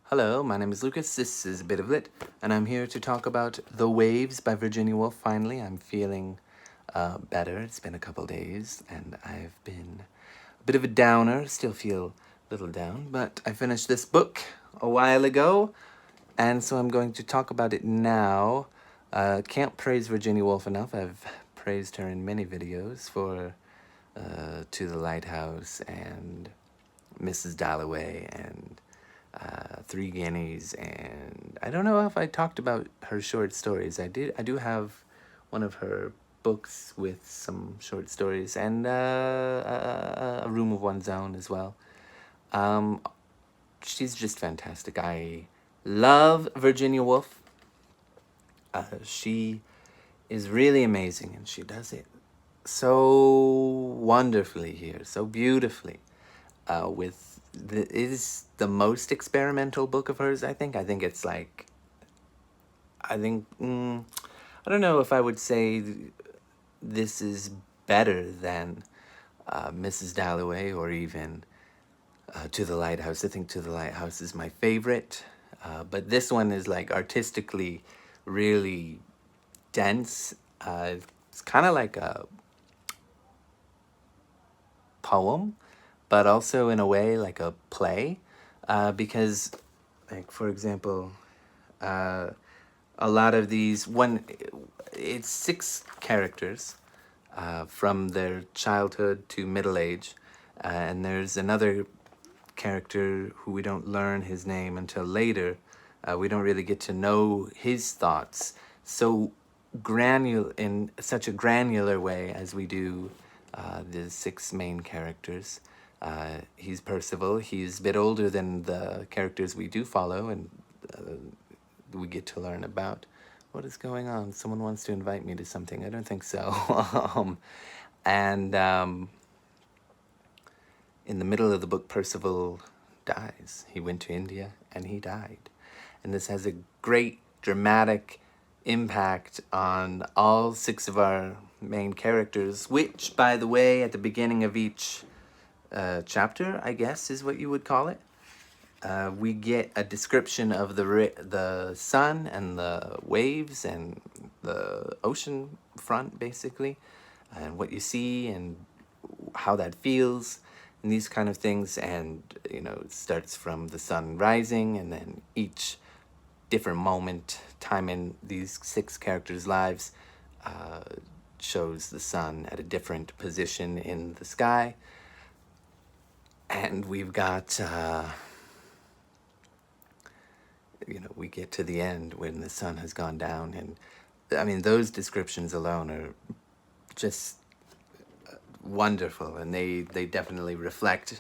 Hello, my name is Lucas. This is a bit of lit, and I'm here to talk about The Waves by Virginia Woolf. Finally, I'm feeling better. It's been a couple days, and I've been a bit of a downer. Still feel a little down, but I finished this book a while ago, and so I'm going to talk about it now. Can't praise Virginia Woolf enough. I've praised her in many videos for To the Lighthouse and Mrs. Dalloway and Three Guineas, and I don't know if I talked about her short stories. I do have one of her books with some short stories and A Room of One's Own as well. Um, she's just fantastic. I love Virginia Woolf. She is really amazing, and she does it so wonderfully here, so beautifully. It is the most experimental book of hers. I think it's like I think I don't know if I would say this is better than Mrs. Dalloway or even To the Lighthouse. I think To the Lighthouse is my favorite, but this one is like artistically really dense. It's kind of like a poem, but also in a way like a play, because, like for example, uh, a lot of these it's six characters from their childhood to middle age, and there's another character who we don't learn his name until later. We don't really get to know his thoughts so granular in such a granular way as we do the six main characters. He's Percival. He's a bit older than the characters we do follow, and we get to learn about. What is going on? Someone wants to invite me to something. I don't think so. And in the middle of the book, Percival dies. He went to India and he died. And this has a great dramatic impact on all six of our main characters, which, by the way, at the beginning of each chapter, I guess is what you would call it, we get a description of the sun and the waves and the ocean front, basically, and what you see and how that feels and these kind of things. And it starts from the sun rising, and then each different time in these six characters' lives uh, shows the sun at a different position in the sky. And we've got we get to the end when the sun has gone down, and I mean those descriptions alone are just wonderful, and they definitely reflect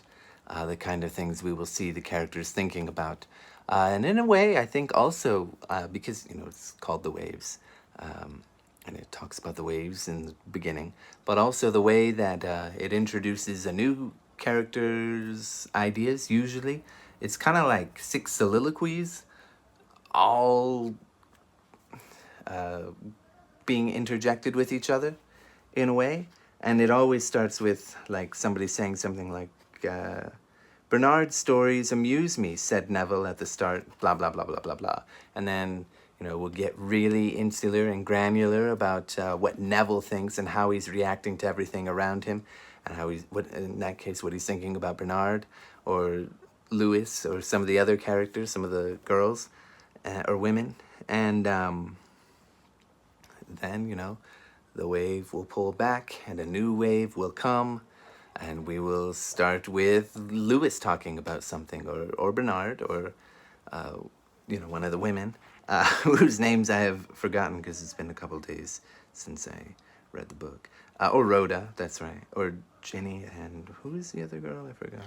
the kind of things we will see the characters thinking about, and in a way I think also because it's called The Waves, and it talks about the waves in the beginning, but also the way that it introduces a new character's ideas. Usually it's kind of like six soliloquies all being interjected with each other in a way. And it always starts with like somebody saying something like, Bernard's stories amuse me, said Neville at the start, blah, blah, blah, blah, blah, blah. And then, we'll get really insular and granular about what Neville thinks and how he's reacting to everything around him, and how in that case, what he's thinking about Bernard or Lewis or some of the other characters, some of the girls or women. And then, the wave will pull back and a new wave will come, and we will start with Lewis talking about something, or Bernard, or one of the women whose names I have forgotten because it's been a couple days since I read the book, or Rhoda, that's right, or Ginny, and who is the other girl? I forgot.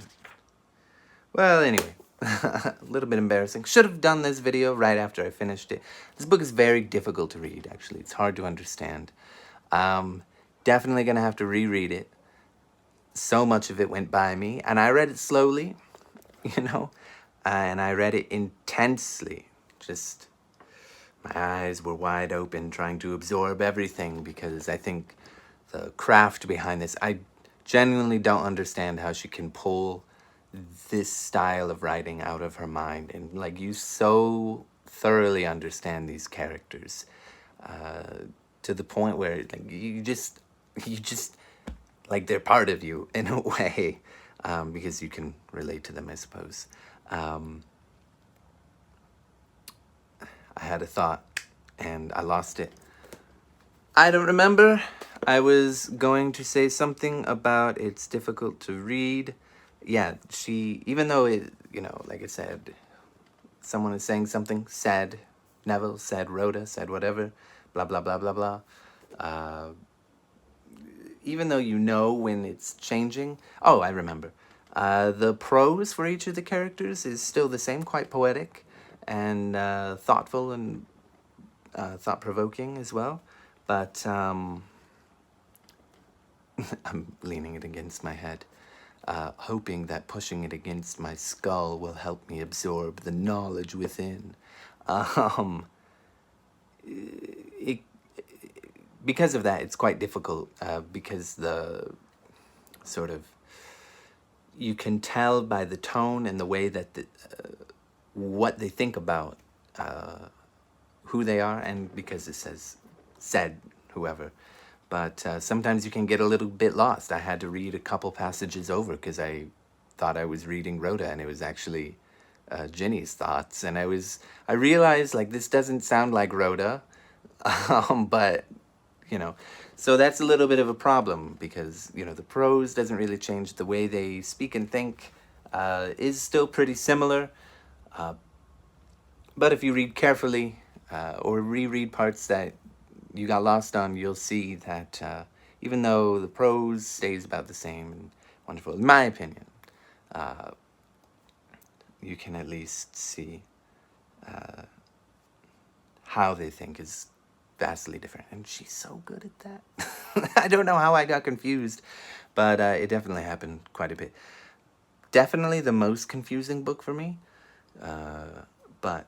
Well, anyway, a little bit embarrassing. Should have done this video right after I finished it. This book is very difficult to read, actually. It's hard to understand. Definitely gonna have to reread it. So much of it went by me, and I read it slowly, and I read it intensely. Just, my eyes were wide open, trying to absorb everything, because I think the craft behind this, I genuinely don't understand how she can pull this style of writing out of her mind, and like you so thoroughly understand these characters to the point where like you just like they're part of you in a way, because you can relate to them, I suppose. um, I had a thought and I lost it. I don't remember. I was going to say something about it's difficult to read. Yeah, she, even though it, like I said, someone is saying something, said, Neville, said, Rhoda, said whatever, blah, blah, blah, blah, blah. Uh, Even though you know when it's changing. Oh, I remember. The prose for each of the characters is still the same, quite poetic and thoughtful and thought-provoking as well. But I'm leaning it against my head, hoping that pushing it against my skull will help me absorb the knowledge within. Um, it, because of that, it's quite difficult, because the sort of, you can tell by the tone and the way that what they think about who they are, and because it says said whoever. But sometimes you can get a little bit lost. I had to read a couple passages over because I thought I was reading Rhoda, and it was actually Ginny's thoughts. And I realized like this doesn't sound like Rhoda, but you know, so that's a little bit of a problem because the prose doesn't really change. The way they speak and think is still pretty similar. But if you read carefully, or reread parts that you got lost on, you'll see that even though the prose stays about the same and wonderful, in my opinion, you can at least see how they think is vastly different. And she's so good at that. I don't know how I got confused, but it definitely happened quite a bit. Definitely the most confusing book for me, but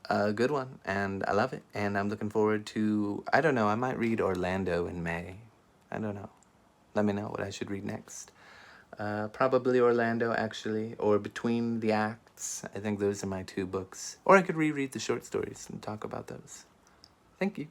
a good one, and I love it. And I'm looking forward to, I don't know, I might read Orlando in May. I don't know. Let me know what I should read next. Probably Orlando, actually, or Between the Acts. I think those are my two books. Or I could reread the short stories and talk about those. Thank you.